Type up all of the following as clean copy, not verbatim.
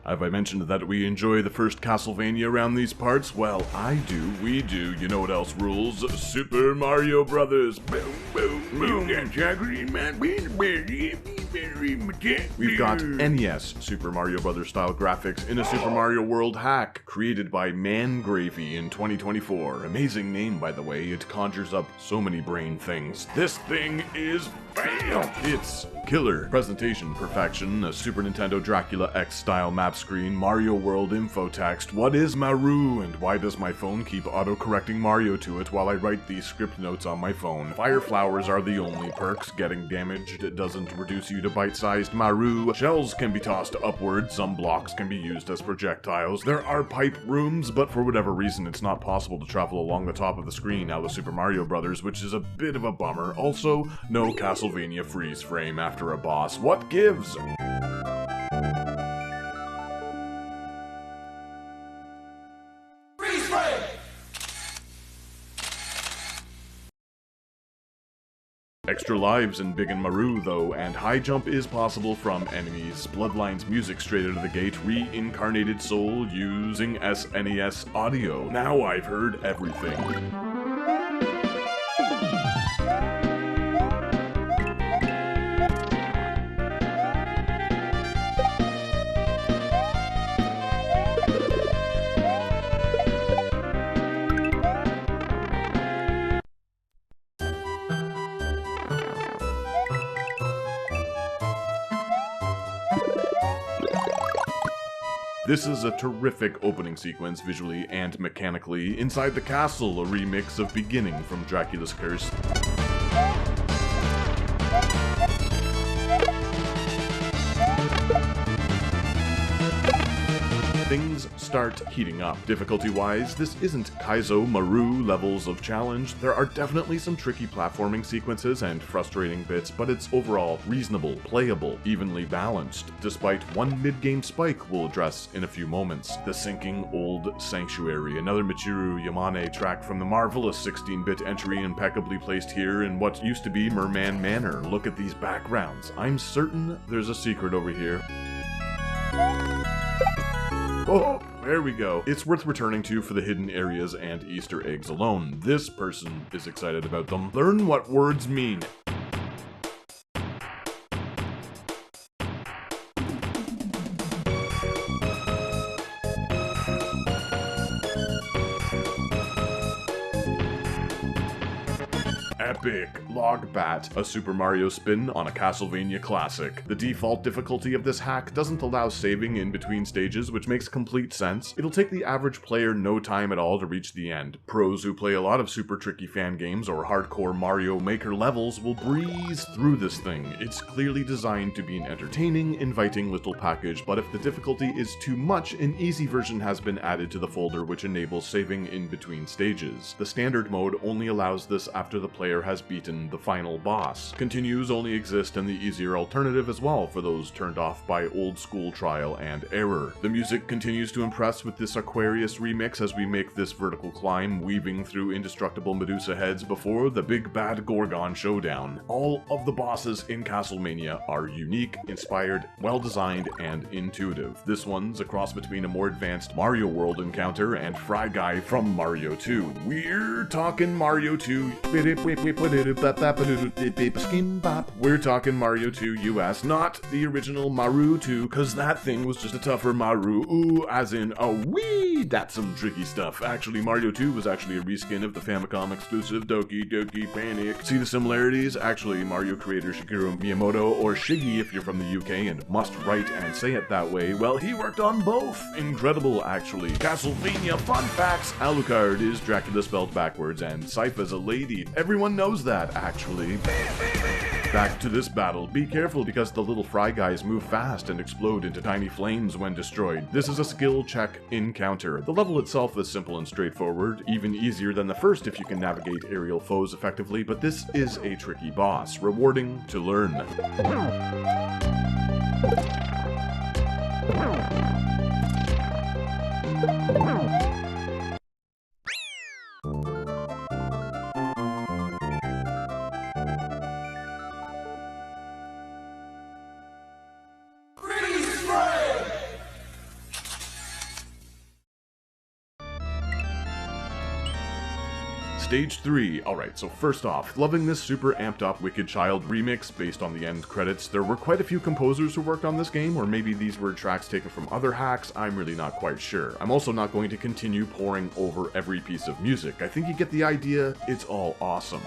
Have I mentioned that we enjoy the first Castlevania around these parts? Well, I do, we do. You know what else rules? Super Mario Brothers. Boom, boom, boom. We've got NES Super Mario Brothers style graphics in a Super Mario World hack created by Mangravy in 2024. Amazing name, by the way. It conjures up so many brain things. This thing is bam! It's killer. Presentation perfection, a Super Nintendo Dracula X style map screen, Mario World info text. What is Maroo, and why does my phone keep auto-correcting Mario to it while I write these script notes on my phone? Fire flowers are the only perks. Getting damaged doesn't reduce you to bite-sized Maroo. Shells can be tossed upward. Some blocks can be used as projectiles. There are pipe rooms, but for whatever reason it's not possible to travel along the top of the screen out of Super Mario Brothers, which is a bit of a bummer. Also, no Castlevania freeze frame after a boss. What gives? Freeze frame! Extra lives in Big and Maroo, though, and high jump is possible from enemies. Bloodline's music straight out of the gate, reincarnated soul using SNES audio. Now I've heard everything. This is a terrific opening sequence visually and mechanically. Inside the castle, a remix of Beginning from Dracula's Curse. Things start heating up. Difficulty-wise, this isn't Kaizo Maroo levels of challenge. There are definitely some tricky platforming sequences and frustrating bits, but it's overall reasonable, playable, evenly balanced, despite one mid-game spike we'll address in a few moments. The Sinking Old Sanctuary, another Michiru Yamane track from the marvelous 16-bit entry impeccably placed here in what used to be Merman Manor. Look at these backgrounds. I'm certain there's a secret over here. Oh, there we go. It's worth returning to for the hidden areas and Easter eggs alone. This person is excited about them. Learn what words mean. Epic Logbat, a Super Mario spin on a Castlevania classic. The default difficulty of this hack doesn't allow saving in between stages, which makes complete sense. It'll take the average player no time at all to reach the end. Pros who play a lot of super tricky fan games or hardcore Mario Maker levels will breeze through this thing. It's clearly designed to be an entertaining, inviting little package, but if the difficulty is too much, an easy version has been added to the folder which enables saving in between stages. The standard mode only allows this after the player has beaten the final boss. Continues only exist in the easier alternative as well for those turned off by old school trial and error. The music continues to impress with this Aquarius remix as we make this vertical climb, weaving through indestructible Medusa heads before the big bad Gorgon showdown. All of the bosses in Castlemania are unique, inspired, well designed, and intuitive. This one's a cross between a more advanced Mario World encounter and Fry Guy from Mario 2. We're talking Mario 2. We're talking Mario 2 US, not the original Maroo 2, cause that thing was just a tougher Maroo. Ooh, as in, oh wee, that's some tricky stuff. Actually, Mario 2 was actually a reskin of the Famicom exclusive Doki Doki Panic. See the similarities? Actually, Mario creator Shigeru Miyamoto, or Shiggy if you're from the UK and must write and say it that way, well, he worked on both. Incredible, actually. Castlevania fun facts. Alucard is Dracula spelled backwards, and Sypha's a lady. Everyone knows that, actually. Back to this battle. Be careful because the little fry guys move fast and explode into tiny flames when destroyed. This is a skill check encounter. The level itself is simple and straightforward, even easier than the first if you can navigate aerial foes effectively, but this is a tricky boss, rewarding to learn. Stage 3. Alright, so first off, loving this super amped up Wicked Child remix based on the end credits. There were quite a few composers who worked on this game, or maybe these were tracks taken from other hacks, I'm really not quite sure. I'm also not going to continue pouring over every piece of music. I think you get the idea, it's all awesome.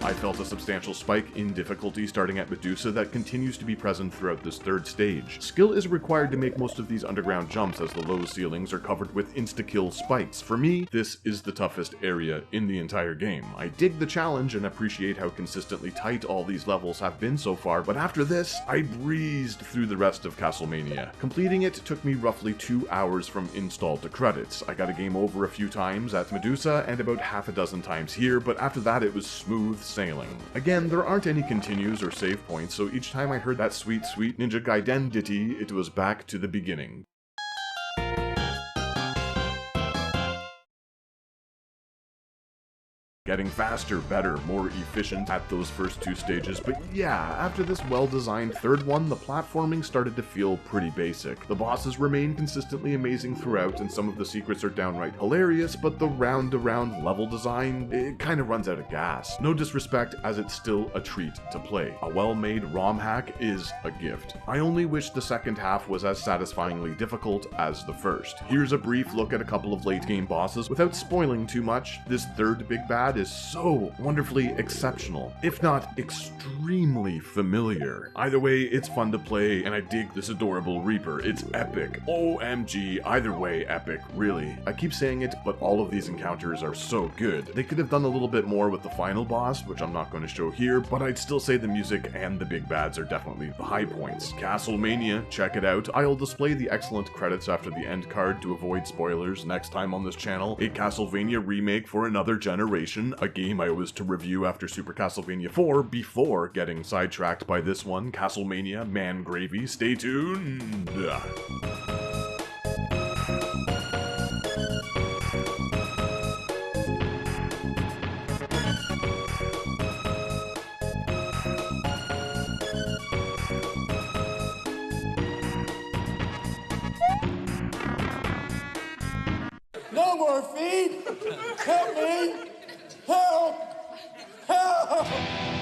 I felt a substantial spike in difficulty starting at Medusa that continues to be present throughout this third stage. Skill is required to make most of these underground jumps as the low ceilings are covered with insta-kill spikes. For me, this is the toughest area in the entire game. I dig the challenge and appreciate how consistently tight all these levels have been so far, but after this, I breezed through the rest of Castlemania. Completing it took me roughly 2 hours from install to credits. I got a game over a few times at Medusa and about half a dozen times here, but after that it was smooth sailing. Again, there aren't any continues or save points, so each time I heard that sweet, sweet Ninja Gaiden ditty, it was back to the beginning. Getting faster, better, more efficient at those first two stages, but yeah, after this well-designed third one, the platforming started to feel pretty basic. The bosses remain consistently amazing throughout, and some of the secrets are downright hilarious, but the round-to-round level design, it kinda runs out of gas. No disrespect, as it's still a treat to play. A well-made ROM hack is a gift. I only wish the second half was as satisfyingly difficult as the first. Here's a brief look at a couple of late-game bosses. Without spoiling too much, this third big bad is so wonderfully exceptional, if not extremely familiar. Either way, it's fun to play, and I dig this adorable Reaper. It's epic. OMG, either way, epic, really. I keep saying it, but all of these encounters are so good. They could have done a little bit more with the final boss, which I'm not going to show here, but I'd still say the music and the big bads are definitely the high points. Castlemania, check it out. I'll display the excellent credits after the end card to avoid spoilers next time on this channel. A Castlevania remake for another generation, a game I was to review after Super Castlevania 4 before getting sidetracked by this one, Castlemania Mangravy. Stay tuned! No more feed! Help me! Help! Help!